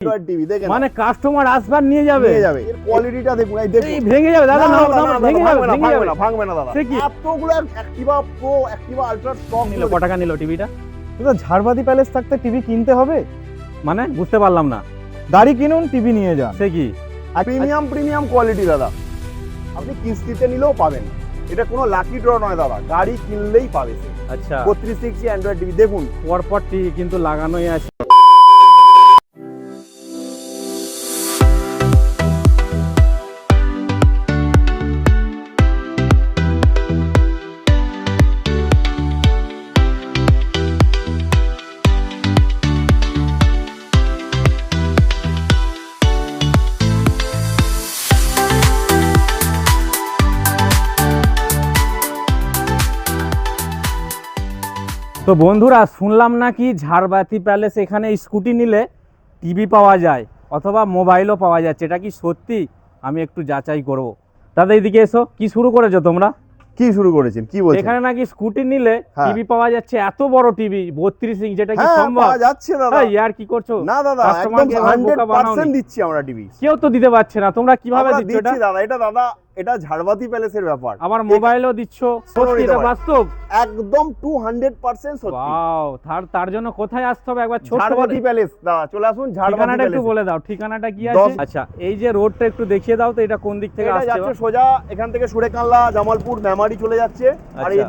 TV দেখেন মানে customer আসবার নিয়ে যাবে এর কোয়ালিটিটা দেখুন, এই দেখুন এই ভেঙে যাবে দাদা, না ভেঙে যাবে ভাঙবে না দাদা। সে কি এতগুলো Activa pro Activa ultra stock নিল, কত টাকা নিল টিভিটা? দাদা ঝাড়বাতি প্যালেস থাকতে টিভি কিনতে হবে? মানে বুঝতে পারলাম না। গাড়ি কিনুন, টিভি নিয়ে যান। সে কি প্রিমিয়াম কোয়ালিটি দাদা, আপনি কিস্তিতে নিলেও পাবেন। এটা কোনো লাকি ড্র নয় দাদা, গাড়ি কিনলেই পাবে। আচ্ছা 32 ইঞ্চি অ্যান্ড্রয়েড টিভি দেখুন, পরপর টিভি কিন্তু লাগানোই আছে। তো বন্ধুরা, শুনলাম নাকি ঝাড়বাতি প্যালেস এখানে স্কুটি নিলে টিভি পাওয়া যায় অথবা মোবাইলও পাওয়া যাচ্ছে। এটা কি সত্যি? আমি একটু যাচাই করব। দাদা এইদিকে এসো, কি শুরু করেছো তোমরা? কি শুরু করেছেন, কি বলছেন? এখানে নাকি স্কুটি নিলে হ্যাঁ। টিভি পাওয়া যাচ্ছে, এত বড় টিভি 32 ইঞ্চি, যেটা কি হ্যাঁ, সম্ভব? পাওয়া যাচ্ছে দাদা। এই ইয়ার কি করছো? না দাদা, একদম কাস্টমারকে এবার বোকা বানাওনি। 100% দিচ্ছি আমরা টিভি। কেউ তো দিতে পারছে না, তোমরা কিভাবে আমরা দিচ্ছ এটা? দিচ্ছি দাদা, এটা ঝাড়বাতি প্যালেসের ব্যাপার। আবার মোবাইলও দিচ্ছ, সত্যি এটা বাস্তব? একদম 200% সত্যি। ওয়াও, তার জন্য কোথায় আসতে হবে একবার ছোট ঝাড়বাতি প্যালেস দাদা, চলে আসুন ঝাড়বাতি ঠিকানাটা একটু প্যালেস। বলে দাও, ঠিকানাটা কি আছে? আচ্ছা, এই যে রোডটা একটু দেখিয়ে দাও তো, এটা কোন দিক থেকে এটা আসছে? যাচ্ছে সোজা এখান থেকে সুরেকানলা, জামালপুর, মেমারি চলে যাচ্ছে। আর আচ্ছা।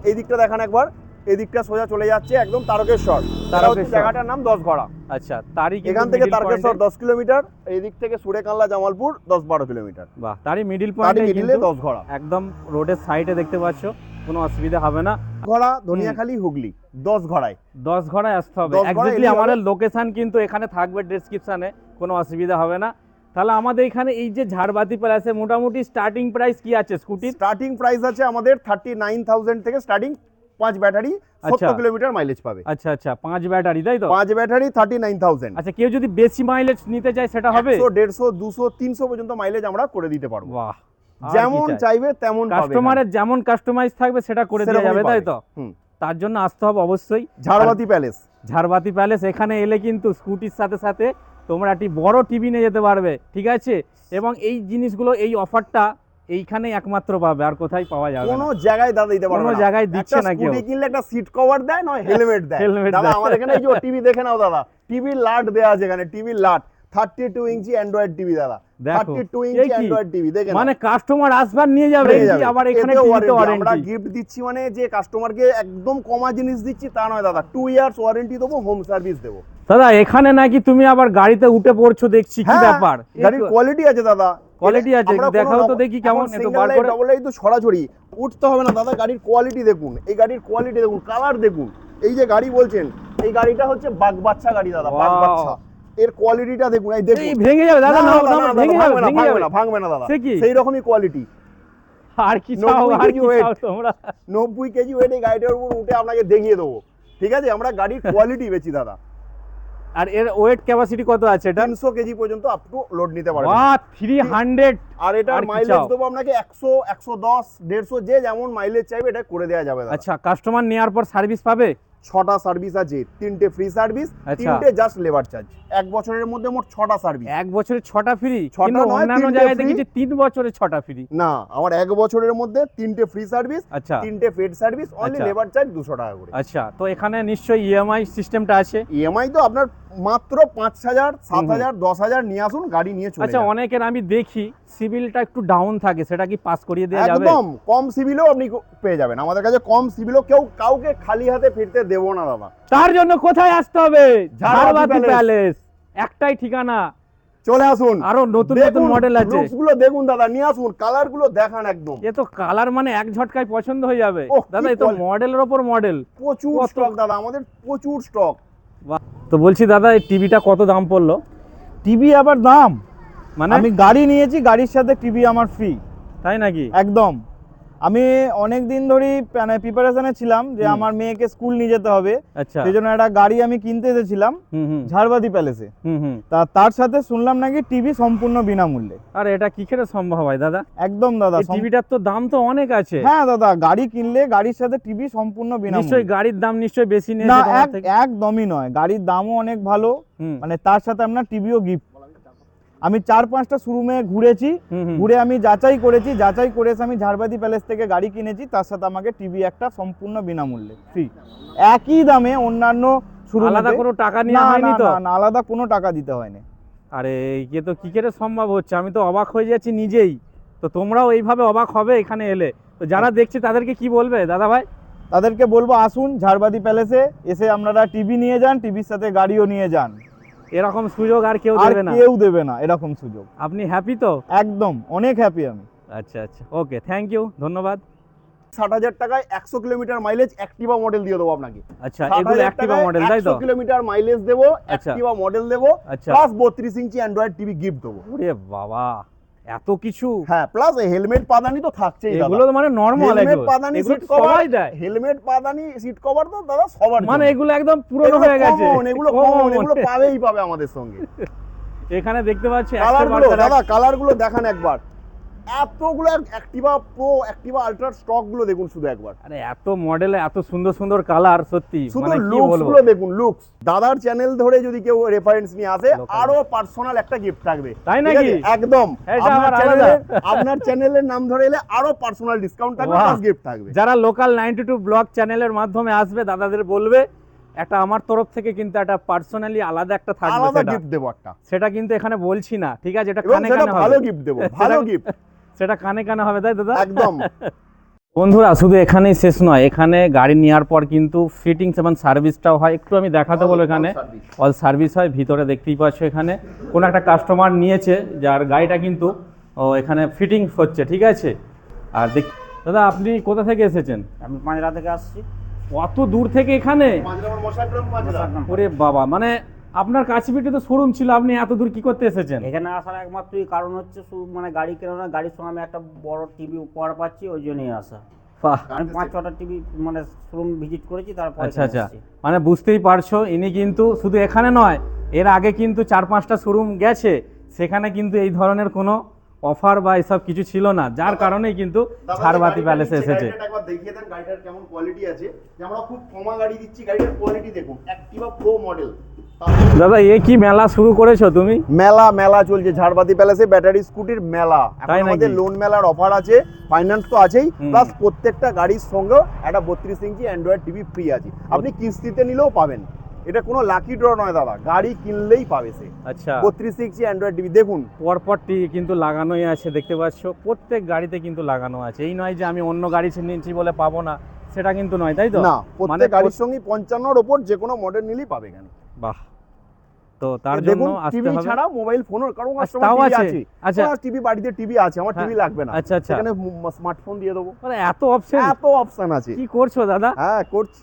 এই দিকটা দেখান একবার, এই দিকটা সোজা চলে যাচ্ছে একদম তারকেশ্বর। তারকেশ্বর। জায়গাটার নাম 10 ঘড়া। আচ্ছা, তারই কিন্তু এখান থেকে middle তারকেশ্বর point এ- 10 কিলোমিটার, এই দিক থেকে সুরেকানলা, জামালপুর 10-12 কিলোমিটার। বাহ, তারই মিডল তারই পয়েন্টে মিডিলে কিন্তু 10 ঘড়া। একদম রোডের সাইডে দেখতে পাচ্ছো, কোনো অসুবিধা হবে না। ঘড়া ধনিয়াখালী হুগলি 10 ঘড়ায়। 10 ঘড়ায় আসতে হবে 10 ঘড়ায় এক্স্যাক্টলি। এলেই আমাদের হবে। লোকেশন কিন্তু এখানে থাকবে ডেসক্রিপশনে, কোনো অসুবিধা হবে না। তাহলে আমাদের এখানে এই যে ঝাড়বাতি প্যালেসে মোটামুটি স্টার্টিং প্রাইস কি আছে স্কুটির? স্টার্টিং প্রাইস আছে আমাদের 39,000 থেকে স্টার্টিং। 5 ব্যাটারি, 70 কিলোমিটার মাইলেজ পাবে। আচ্ছা আচ্ছা, 5 ব্যাটারি, তাই তো? 5 ব্যাটারি 39,000। আচ্ছা, কেউ যদি বেশি মাইলেজ নিতে চায় সেটা হবে? 100, 150, 200, 300 পর্যন্ত মাইলেজ আমরা করে দিতে পারবো। বাহ, আর যেমন কি চাই? চাইবে তেমন পাবে। কাস্টমারের যেমন কাস্টমাইজ থাকবে সেটা করে দেওয়া সেরকমই যাবে, তাই পাবে। তো? হুম। তার জন্য আসতে হবে অবশ্যই ঝাড়বাতি প্যালেস। ঝাড়বাতি প্যালেস। এখানে এলে কিন্তু স্কুটির সাথে সাথে তোমরা একটি বড় টিভি নিয়ে যেতে পারবে, ঠিক আছে? এবং এই জিনিসগুলো, এই অফারটা এইখানেই একমাত্র পাবে, আর কোথায় পাওয়া যাবে কোনো না। জায়গায় দাদা দিতে পারবে কোনো না। জায়গায় দিচ্ছে না কেউ। স্কুটি কিনলে একটা সিট কভার দেয়, নয় হেলমেট দেয়। হেলমেট দাদা দেয়। আমাদের এখানে এই যে টিভি দেখে নাও দাদা, টিভির লাট দেয়া আছে এখানে, টিভির লাট 32 ইঞ্চি অ্যান্ড্রয়েড টিভি দাদা। দেখো, 32 এই ইঞ্চি কি? অ্যান্ড্রয়েড টিভি দেখে নাও। মানে কাস্টমার আসবার নিয়ে যাবে, নিয়ে যাবে। আবার এখানে এতেও টিভিতে warranty। আমরা ওয়ারেন্টি। গিফট দিচ্ছি, মানে যে কাস্টমারকে একদম কমা জিনিস দিচ্ছি তা নয় দাদা। 2 ইয়ার্স ওয়ারেন্টি দেবো, হোম সার্ভিস দেবো। দাদা এখানে নাকি তুমি আবার গাড়িতে উঠে পড়ছো দেখছি, কি হ্যাঁ, ব্যাপার? গাড়ির কোয়ালিটি আছে দাদা, কোয়ালিটি আছে, আমরা কোনো দেখাও তো রকম- দেখি কেমন, এখন একটু single বার light, করে। double light তো ছড়াছড়ি উঠতে হবে না দাদা। গাড়ির কোয়ালিটি দেখুন, এই গাড়ির কোয়ালিটি দেখুন, কালার দেখুন। এই যে গাড়ি বলছেন, এই গাড়িটা হচ্ছে বাগ বাচ্চা গাড়ি দাদা, বাগ Wow। বাচ্চা। এর কোয়ালিটিটা দেখুন, এই দেখুন। এই ভেঙে যাবে দাদা, না, না দাদা, না, ভেঙে দাদা, যাবে, ভেঙে যাবে। ভাঙবে না দাদা। সে কি? সেই রকমই কোয়ালিটি। আর কি 90 চাও, আর কেজি কি weight। চাও তোমরা? 90 কেজি ওয়েট এই গাড়িটার উপর উঠে আপনাকে দেখিয়ে দেবো, ঠিক আছে? আমরা গাড়ির কোয়ালিটি বেচি দাদা। আর এর ওয়েট ক্যাপাসিটি কত আছে এটা? 300 কেজি পর্যন্ত আপ টু লোড নিতে পারবেন। বাহ, 300। আর এটার আর কি মাইলেজ চাও? দেবো আপনাকে 100, 110, 150, যে যেমন মাইলেজ চাইবে এটা করে দেওয়া যাবে দাদা। আচ্ছা, কাস্টমার নেওয়ার পর সার্ভিস পাবে? 6টা সার্ভিস আছে, 3টে ফ্রি সার্ভিস, আচ্ছা। 3টে জাস্ট লেবার চার্জ। 1 বছরের মধ্যে মোট 6টা সার্ভিস। এক বছরে 6টা ফ্রি? 6টা কিন্তু নয়, অন্যান্য 3টে জায়গায় free। দেখেছি 3 বছরে 6টা ফ্রি। না, আমার 1 বছরের মধ্যে 3টে ফ্রি সার্ভিস, আচ্ছা 3টে পেড সার্ভিস, অনলি আচ্ছা। লেবার চার্জ 200 টাকা করে। আচ্ছা, তো এখানে নিশ্চয়ই ইএমআই সিস্টেমটা আছে? ইএমআই তো আপনার মাত্র 5,000, 7,000, 10,000 নিয়ে আসুন, গাড়ি নিয়ে চলে আচ্ছা, যান। অনেকের আমি দেখি সিভিলটা একটু ডাউন থাকে, সেটা কি পাস করিয়ে দেওয়া যাবে? একদম কম সিভিলেও আপনি পেয়ে যাবেন আমাদের কাছে। কম সিভিলেও কাউকে খালি হাতে ফিরতে দেবো না দাদা। তার জন্য কোথায় আসতে হবে? ঝাড়বাতি ঝাড়বাতি প্যালেস, একটাই ঠিকানা। চলে আসুন, আরো নতুন নতুন মডেল আছে। লুকস গুলো দেখুন দাদা, নিয়ে আসুন, কালার গুলো দেখান একদম। এ তো কালার মানে এক ঝটকায় পছন্দ হয়ে যাবে। ওহ, কি দাদা এ তো quality। মডেলের ওপর মডেল। প্রচুর কত- স্টক দাদা, আমাদের প্রচুর স্টক। তো বলছি দাদা, এই টিভিটা কত দাম পড়লো? টিভি আবার দাম? মানে আমি গাড়ি নিয়েছি, গাড়ির সাথে টিভি আমার ফ্রি। তাই নাকি? একদম। আমি অনেক দিন ধরেই মানে প্রিপারেশনে ছিলাম যে হুম। আমার মেয়েকে স্কুল নিয়ে যেতে হবে, আচ্ছা। সেই জন্য একটা গাড়ি আমি কিনতে এসেছিলাম হুম হুম ঝাড়বাতি প্যালেসে। হুম হুম তার সাথে শুনলাম নাকি টিভি সম্পূর্ণ বিনামূল্যে। আরে এটা কি করে সম্ভব হয় দাদা? একদম দাদা, এই টিভিটার তো দাম তো অনেক আছে। হ্যাঁ দাদা, গাড়ি কিনলে গাড়ির সাথে টিভি সম্পূর্ণ নিশ্চয়ই বিনামূল্যে। গাড়ির দাম নিশ্চয়ই বেশি না, নিয়েছে তোমার থেকে। একদমই নয়, গাড়ির দামও অনেক ভালো, হুম মানে তার সাথে আপনার টিভিও গিফট। আমি 4-5টা শোরুমে ঘুরেছি, হুম হুম। ঘুরে আমি যাচাই করেছি, যাচাই করে এসে আমি ঝাড়বাতি প্যালেস থেকে গাড়ি কিনেছি, তার সাথে আমাকে টিভি একটা সম্পূর্ণ বিনামূল্যে ফ্রি। একই দামে অন্যান্য শোরুমে আলাদা কোনো টাকা নেওয়া হয়নি তো? না, আলাদা কোনো টাকা দিতে হয়নি। আরে ইয়ে তো কি করে সম্ভব হচ্ছে? আমি তো অবাক হয়ে যাচ্ছি নিজেই। তো তোমরাও এইভাবে অবাক হবে এখানে এলে। তো যারা দেখছে তাদেরকে কি বলবে দাদা ভাই? তাদেরকে বলবো আসুন ঝাড়বাতি প্যালেসে, এসে আপনারা টিভি নিয়ে যান, টিভির সাথে গাড়িও নিয়ে যান। এরকম সুযোগ আর কেউ আর দেবে না। কেউ দেবে না এরকম সুযোগ। আপনি হ্যাপি তো? একদম, অনেক হ্যাপি আমি। আচ্ছা আচ্ছা, ওকে, থ্যাংক ইউ, ধন্যবাদ। 60,000 টাকায় 100 কিলোমিটার মাইলেজ অ্যাক্টিভা মডেল দিয়ে দেবো আপনাকে। আচ্ছা, এগুলো অ্যাক্টিভা মডেল তাই তো? 100 কিলোমিটার মাইলেজ দেবো, আচ্ছা। অ্যাক্টিভা মডেল দেবো, আচ্ছা। প্লাস 32 ইঞ্চি অ্যান্ড্রয়েড টিভি গিফট দেবো। ওরে বাবা, এত কিছু! হ্যাঁ, প্লাস হেলমেট পাদানি তো থাকছেই দাদা। এগুলো তো মানে নরমাল, হেলমেট পাদানি, এগুলো সিট তো কভার, সবাই দেয়। হেলমেট পাদানি সিট কভার তো দাদা সবার মানে জন্য। এগুলো একদম পুরনো এগুলো হয়ে গেছে। common, এগুলো common, এগুলো পাবেই পাবে আমাদের সঙ্গে। এখানে দেখতে পাচ্ছি কালারগুলো দাদা, কালারগুলো দেখান একবার। এতগুলো Activa pro, Activa ultra stock গুলো দেখুন শুধু একবার। আরে এত মডেলে এত সুন্দর সুন্দর কালার, সত্যি শুধু মানে কি লুকস বলবো। গুলো দেখুন, লুকস। দাদার চ্যানেল ধরে যদি কেউ রেফারেন্স নিয়ে আসে, Local. আরো পার্সোনাল একটা গিফট থাকবে। তাই ঠিক নাকি? আছে? একদম। এটা আবার আলাদা। আপনার চ্যানেলের নাম ধরে এলে আরো পার্সোনাল ডিসকাউন্ট থাকবে, বাহ। প্লাস গিফট থাকবে। যারা লোকাল 92 ব্লগ চ্যানেলের মাধ্যমে আসবে, দাদাদের বলবে একটা আমার তরফ থেকে কিন্তু একটা পার্সোনালি আলাদা একটা থাকবে, আলাদা সেটা গিফট দেবো একটা। সেটা কিন্তু এখানে বলছি না, ঠিক আছে? এটা এবং কানে সেটা কানে ভালো হবে। গিফট দেবো, ভালো গিফট। সেটা কানে কানে হবে, তাই দাদা? একদম। বন্ধুরা, শুধু এখানেই শেষ নয়, এখানে গাড়ি নেওয়ার পর কিন্তু ফিটিংস এবং সার্ভিসটাও হয়। একটু আমি দেখাতে বলবো, এখানে অল সার্ভিস হয়। ভিতরে দেখতেই পাচ্ছ, এখানে কোনো একটা কাস্টমার নিয়েছে যার গাড়িটা কিন্তু এখানে ফিটিংস হচ্ছে, ঠিক আছে? আর দাদা, আপনি কোথা থেকে এসেছেন? আমি পাঁচরা থেকে আসছি। অত দূর থেকে এখানে? মাঝরাম মশাগ্রাম মাঝরাম। ওরে বাবা, মানে আপনার কাছে পিঠে তো শোরুম ছিল, আপনি এত দূর কি করতে এসেছেন? এখানে আসার একমাত্রই কারণ হচ্ছে শুধু মানে গাড়ি কেনা, গাড়ির সঙ্গে আমি একটা বড় টিভি উপহার পাচ্ছি, ওই জন্যই আসা। বাহ। আমি 5-6টা টিভি মানে শোরুম ভিজিট করেছি, তারপর আচ্ছা আচ্ছা, মানে বুঝতেই পারছো, ইনি কিন্তু শুধু এখানে নয়, এর আগে কিন্তু 4-5টা শোরুম গেছে, সেখানে কিন্তু এই ধরনের কোনো অফার বা এসব কিছু ছিল না, যার কারণেই কিন্তু ঝাড়বাতি প্যালেসে এসেছে। গাড়িটা একবার দেখিয়ে দেন, গাড়িটার কেমন কোয়ালিটি আছে। যে আমরা খুব কমা গাড়ি দিচ্ছি, গাড়িটার কোয়ালিটি দেখুন, অ্যাক্টিভা প্রো মডেল। দাদা, এ কি মেলা শুরু করেছো তুমি? মেলা চলছে ঝাড়বাতি প্যালেসে, ব্যাটারি স্কুটির মেলা। এখন তাই নাকি? আমাদের লোন মেলার অফার আছে, ফাইন্যান্স তো আছেই, হুম। প্লাস প্রত্যেকটা গাড়ির সঙ্গে একটা 32 ইঞ্চি অ্যান্ড্রয়েড টিভি ফ্রি আছে। আপনি কিস্তিতে নিলেও পাবেন, এটা কোনো লাকি ড্র নয় দাদা, গাড়ি কিনলেই পাবে সে। আচ্ছা, 32 ইঞ্চি অ্যান্ড্রয়েড টিভি দেখুন। পরপর কিন্তু লাগানোই আছে, দেখতে পাচ্ছ, প্রত্যেক গাড়িতে কিন্তু লাগানো আছে। এই নয় যে আমি অন্য গাড়ি নিয়েছি বলে পাবো না, সেটা কিন্তু নয়, তাই তো? না, মানে প্রত্যেক গাড়ির সঙ্গে 55-এর ওপর যে কোনো মডেল নিলেই পাবে এখানে। বাহ। তো তার জন্য দেখুন, আসতে টিভি হবে। ছাড়া মোবাইল ফোনও কারো আচ্ছা, তাও কাস্টমার আছে? আছে। আচ্ছা। আচ্ছা, টিভি বাড়িতে টিভি আছে, আমার টিভি হ্যাঁ। লাগবে না। আচ্ছা আচ্ছা, এখানে স্মার্টফোন দিয়ে দেবো। মানে এত অপশন, এত অপশন আছে। কি করছো দাদা? হ্যাঁ, করছি।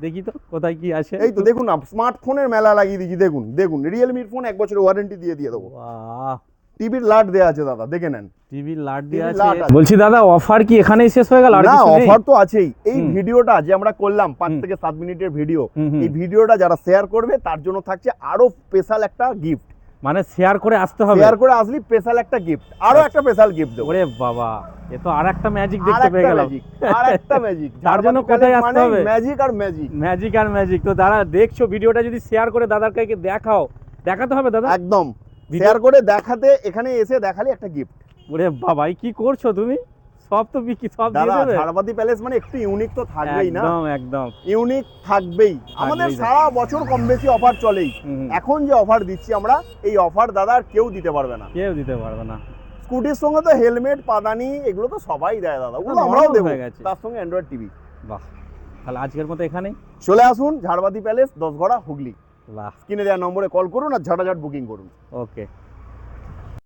দেখি তো কোথায় কি আছে। এই তো দেখুন না, স্মার্টফোনের মেলা লাগিয়ে দিয়েছি, দেখুন রিয়েলমির ফোন 1 বছরের ওয়ারেন্টি দিয়ে দেবো। বাহ, টিভির লাট দেওয়া আছে দাদা, দেখে নেন। টিভি লাট দিয়ে TV আছে। লাট আছে। বলছি দাদা, অফার কি এখানেই শেষ হয়ে গেল? আর না, কিছু নেই? অফার তো আছেই। এই হুম। ভিডিওটা যে আমরা করলাম 5 হুম। থেকে 7 মিনিটের ভিডিও, হুম, হুম। এই ভিডিওটা যারা শেয়ার করবে তার জন্য থাকছে আরো স্পেশাল একটা গিফট। মানে শেয়ার করে আসতে হবে? শেয়ার করে আসলে স্পেশাল একটা গিফট, আরো একটা স্পেশাল গিফট দেবো। ওরে বাবা, এ তো আরেকটা ম্যাজিক দেখতে পেয়ে গেলাম। আরেকটা ম্যাজিক। তার জন্য কোথায় আসতে হবে? ম্যাজিক আর ম্যাজিক। ম্যাজিক আর ম্যাজিক। তো যারা দেখছো ভিডিওটা, যদি শেয়ার করে দাদার কাছে দেখাতে হবে দাদা। একদম ভিডিও- শেয়ার করে দেখাতে, এখানে এসে দেখালে একটা গিফট। ওরে বাবা, কি করছো তুমি? সব তো বিক্রি, সব দিয়ে দাদা, দেবে? ঝাড়বাতি প্যালেস মানে একটু ইউনিক তো থাকবেই না? একদম একদম। ইউনিক থাকবেই। আমাদের থাকবেই। সারা বছর কম বেশি অফার চলেই। হুম, এখন যে অফার দিচ্ছি আমরা, এই অফার দাদা আর কেউ দিতে পারবে না। কেউ দিতে পারবে না। স্কুটির সঙ্গে তো হেলমেট, পাদানি, এগুলো তো সবাই দেয় দাদা, ওগুলো normal আমরাও দেবো, হয়ে গেছে। তার সঙ্গে অ্যান্ড্রয়েড টিভি। বাহ, তাহলে আজকের মতো এখানেই। চলে আসুন ঝাড়বাতি প্যালেস, 10 ঘোড়া হুগলি। বাহ, স্ক্রিনে দেওয়া নম্বরে কল করুন আর ঝাটাঝাট বুকিং করুন। ওকে।